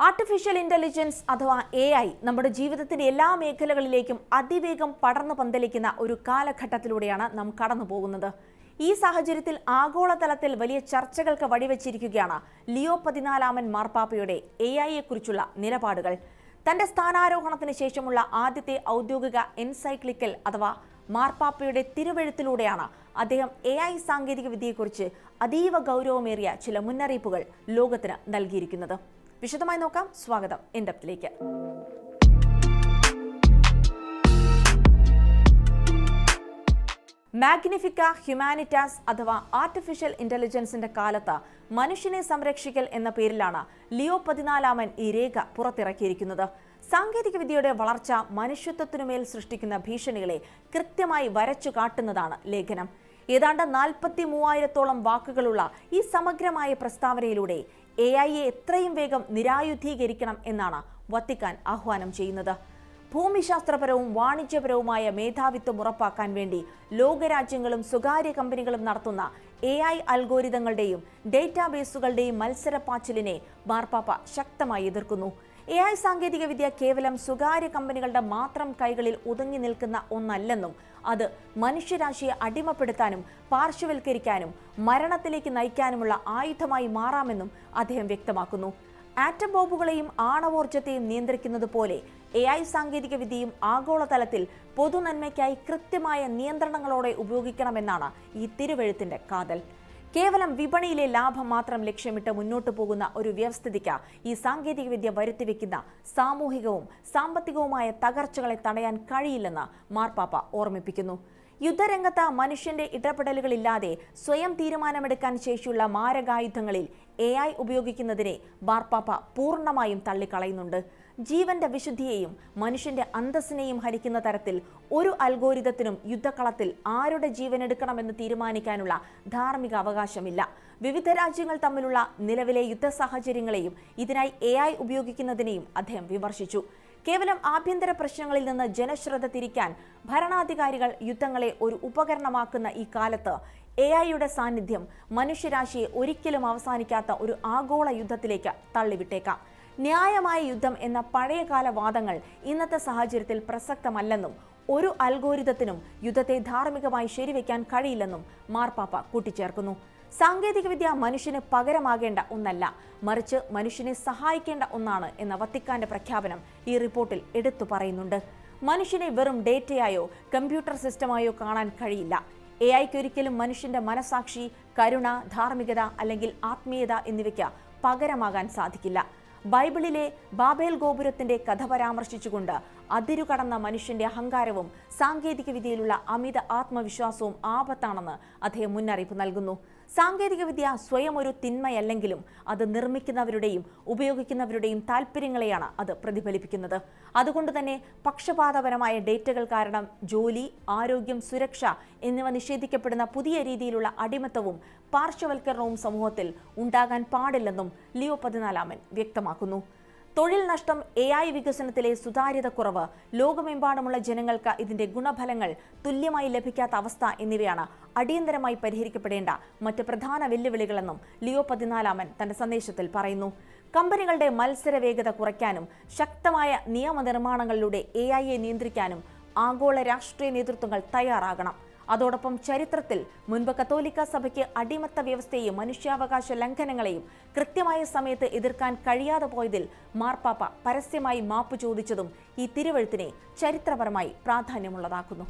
Artificial intelligence അഥവാ AI നമ്മുടെ ജീവിതത്തിന്റെ എല്ലാ മേഖലകളിലേക്കും അതിവേഗം പടർന്നു പന്തലിക്കുന്ന ഒരു കാലഘട്ടത്തിലൂടെയാണ് നാം കടന്നു പോകുന്നത്. ഈ സാഹചര്യത്തിൽ ആഗോളതലത്തിൽ വലിയ ചർച്ചകൾക്ക് വഴിവെച്ചിരിക്കുകയാണ് ലിയോ 14 മാർപ്പാപ്പയുടെ AI-യെക്കുറിച്ചുള്ള നിലപാടുകൾ. തന്റെ സ്ഥാനാരോഹണത്തിന് ശേഷമുള്ള ആദ്യത്തെ ഔദ്യോഗിക എൻസൈക്ലിക്കൽ അഥവാ മാർപ്പാപ്പയുടെ തിരുവെഴുത്തിലൂടെയാണ് അദ്ദേഹം AI സാങ്കേതികവിദ്യയെക്കുറിച്ച് അതീവ ഗൗരവമേറിയ ചില മുന്നറിയിപ്പുകൾ ലോകത്തിന് നൽകിയിരിക്കുന്നത്. വിശദമായി നോക്കാം. സ്വാഗതം ഇൻഡെപ്തിലേക്ക്. മാഗ്നിഫിക്ക ഹ്യൂമാനിറ്റാസ് അഥവാ ആർട്ടിഫിഷ്യൽ ഇന്റലിജൻസിന്റെ കാലത്ത് മനുഷ്യനെ സംരക്ഷിക്കൽ എന്ന പേരിലാണ് ലിയോ 14 ഈ രേഖ പുറത്തിറക്കിയിരിക്കുന്നത്. സാങ്കേതികവിദ്യയുടെ വളർച്ച മനുഷ്യത്വത്തിനുമേൽ സൃഷ്ടിക്കുന്ന ഭീഷണികളെ കൃത്യമായി വരച്ചു കാട്ടുന്നതാണ് ലേഖനം. ഏതാണ്ട് 43,000-ഓളം വാക്കുകളുള്ള ഈ സമഗ്രമായ പ്രസ്താവനയിലൂടെ AI-യെ എത്രയും വേഗം നിരായുധീകരിക്കണം എന്നാണ് വത്തിക്കാൻ ആഹ്വാനം ചെയ്യുന്നത്. ഭൂമിശാസ്ത്രപരവും വാണിജ്യപരവുമായ മേധാവിത്വം ഉറപ്പാക്കാൻ വേണ്ടി ലോകരാജ്യങ്ങളും സ്വകാര്യ കമ്പനികളും നടത്തുന്ന AI അൽഗോരിതങ്ങളുടെയും ഡേറ്റാബേസുകളുടെയും മത്സരപ്പാച്ചിലിനെ മാർപ്പാപ്പ ശക്തമായി എതിർക്കുന്നു. AI സാങ്കേതികവിദ്യ കേവലം സ്വകാര്യ കമ്പനികളുടെ മാത്രം കൈകളിൽ ഒതുങ്ങി നിൽക്കുന്ന ഒന്നല്ലെന്നും അത് മനുഷ്യരാശിയെ അടിമപ്പെടുത്താനും പാർശ്വവൽക്കരിക്കാനും മരണത്തിലേക്ക് നയിക്കാനുമുള്ള ആയുധമായി മാറാമെന്നും അദ്ദേഹം വ്യക്തമാക്കുന്നു. ആറ്റം ബോംബുകളെയും ആണവോർജ്ജത്തെയും നിയന്ത്രിക്കുന്നത് പോലെ AI സാങ്കേതികവിദ്യയും ആഗോളതലത്തിൽ പൊതുനന്മയ്ക്കായി കൃത്യമായ നിയന്ത്രണങ്ങളോടെ ഉപയോഗിക്കണമെന്നാണ് ഈ തിരുവെഴുത്തിന്റെ കാതൽ. കേവലം വിപണിയിലെ ലാഭം മാത്രം ലക്ഷ്യമിട്ട് മുന്നോട്ടു പോകുന്ന ഒരു വ്യവസ്ഥിതിക്ക് ഈ സാങ്കേതികവിദ്യ വരുത്തിവെക്കുന്ന സാമൂഹികവും സാമ്പത്തികവുമായ തകർച്ചകളെ തടയാൻ കഴിയില്ലെന്ന് മാർപ്പാപ്പ ഓർമ്മിപ്പിക്കുന്നു. യുദ്ധരംഗത്ത് മനുഷ്യന്റെ ഇടപെടലുകളില്ലാതെ സ്വയം തീരുമാനമെടുക്കാൻ ശേഷിയുള്ള മാരകായുധങ്ങളിൽ AI ഉപയോഗിക്കുന്നതിനെ മാർപ്പാപ്പ പൂർണ്ണമായും തള്ളിക്കളയുന്നുണ്ട്. ജീവന്റെ വിശുദ്ധിയെയും മനുഷ്യന്റെ അന്തസ്സിനെയും ഹരിക്കുന്ന തരത്തിൽ ഒരു അൽഗോരിതത്തിനും യുദ്ധക്കളത്തിൽ ആരുടെ ജീവൻ എടുക്കണമെന്ന് തീരുമാനിക്കാനുള്ള ധാർമ്മിക അവകാശമില്ല. വിവിധ രാജ്യങ്ങൾ തമ്മിലുള്ള നിലവിലെ യുദ്ധ സാഹചര്യങ്ങളെയും ഇതിനായി AI ഉപയോഗിക്കുന്നതിനെയും അദ്ദേഹം വിമർശിച്ചു. കേവലം ആഭ്യന്തര പ്രശ്നങ്ങളിൽ നിന്ന് ജനശ്രദ്ധ തിരിക്കാൻ ഭരണാധികാരികൾ യുദ്ധങ്ങളെ ഒരു ഉപകരണമാക്കുന്ന ഈ കാലത്ത് AI-യുടെ സാന്നിധ്യം മനുഷ്യരാശിയെ ഒരിക്കലും അവസാനിക്കാത്ത ഒരു ആഗോള യുദ്ധത്തിലേക്ക് തള്ളിവിട്ടേക്കാം. ന്യായമായ യുദ്ധം എന്ന പഴയകാല വാദങ്ങൾ ഇന്നത്തെ സാഹചര്യത്തിൽ പ്രസക്തമല്ലെന്നും ഒരു അൽഗോരിതത്തിനും യുദ്ധത്തെ ധാർമ്മികമായി ശരിവെക്കാൻ കഴിയില്ലെന്നും മാർപ്പാപ്പ കൂട്ടിച്ചേർക്കുന്നു. സാങ്കേതികവിദ്യ മനുഷ്യന് പകരമാകേണ്ട ഒന്നല്ല, മറിച്ച് മനുഷ്യനെ സഹായിക്കേണ്ട ഒന്നാണ് എന്ന വത്തിക്കാന്റെ പ്രഖ്യാപനം ഈ റിപ്പോർട്ടിൽ എടുത്തു പറയുന്നുണ്ട്. മനുഷ്യനെ വെറും ഡേറ്റയായോ കമ്പ്യൂട്ടർ സിസ്റ്റമായോ കാണാൻ കഴിയില്ല. AI-ക്ക് ഒരിക്കലും മനുഷ്യന്റെ മനസാക്ഷി, കരുണ, ധാർമ്മികത അല്ലെങ്കിൽ ആത്മീയത എന്നിവയ്ക്ക് പകരമാകാൻ സാധിക്കില്ല. ബൈബിളിലെ ബാബേൽ ഗോപുരത്തിന്റെ കഥ പരാമർശിച്ചുകൊണ്ട് അതിരുകടന്ന മനുഷ്യന്റെ അഹങ്കാരവും സാങ്കേതികവിദ്യയിലുള്ള അമിത ആത്മവിശ്വാസവും ആപത്താണെന്ന് അദ്ദേഹം മുന്നറിയിപ്പ് നൽകുന്നു. സാങ്കേതികവിദ്യ സ്വയം ഒരു തിന്മയല്ലെങ്കിലും അത് നിർമ്മിക്കുന്നവരുടെയും ഉപയോഗിക്കുന്നവരുടെയും താല്പര്യങ്ങളെയാണ് അത് പ്രതിഫലിപ്പിക്കുന്നത്. അതുകൊണ്ട് തന്നെ പക്ഷപാതപരമായ ഡേറ്റകൾ കാരണം ജോലി, ആരോഗ്യം, സുരക്ഷ എന്നിവ നിഷേധിക്കപ്പെടുന്ന പുതിയ രീതിയിലുള്ള അടിമത്തവും പാർശ്വവൽക്കരണവും സമൂഹത്തിൽ ഉണ്ടാകാൻ പാടില്ലെന്നും ലിയോ 14 വ്യക്തമാക്കുന്നു. തൊഴിൽ നഷ്ടം, AI വികസനത്തിലെ സുതാര്യതക്കുറവ്, ലോകമെമ്പാടുമുള്ള ജനങ്ങൾക്ക് ഇതിന്റെ ഗുണഫലങ്ങൾ തുല്യമായി ലഭിക്കാത്ത അവസ്ഥ എന്നിവയാണ് അടിയന്തരമായി പരിഹരിക്കപ്പെടേണ്ട മറ്റ് പ്രധാന വെല്ലുവിളികളെന്നും ലിയോ 14 തന്റെ സന്ദേശത്തിൽ പറയുന്നു. കമ്പനികളുടെ മത്സര വേഗത കുറയ്ക്കാനും ശക്തമായ നിയമനിർമ്മാണങ്ങളിലൂടെ AI-യെ നിയന്ത്രിക്കാനും ആഗോള രാഷ്ട്രീയ നേതൃത്വങ്ങൾ തയ്യാറാകണം. അതോടൊപ്പം ചരിത്രത്തിൽ മുൻപ് കത്തോലിക്ക സഭയ്ക്ക് അടിമത്ത വ്യവസ്ഥയെയും മനുഷ്യാവകാശ ലംഘനങ്ങളെയും കൃത്യമായ സമയത്ത് എതിർക്കാൻ കഴിയാതെ പോയതിൽ മാർപ്പാപ്പ പരസ്യമായി മാപ്പ് ചോദിച്ചതും ഈ തിരുവെഴുത്തിനെ ചരിത്രപരമായി പ്രാധാന്യമുള്ളതാക്കുന്നു.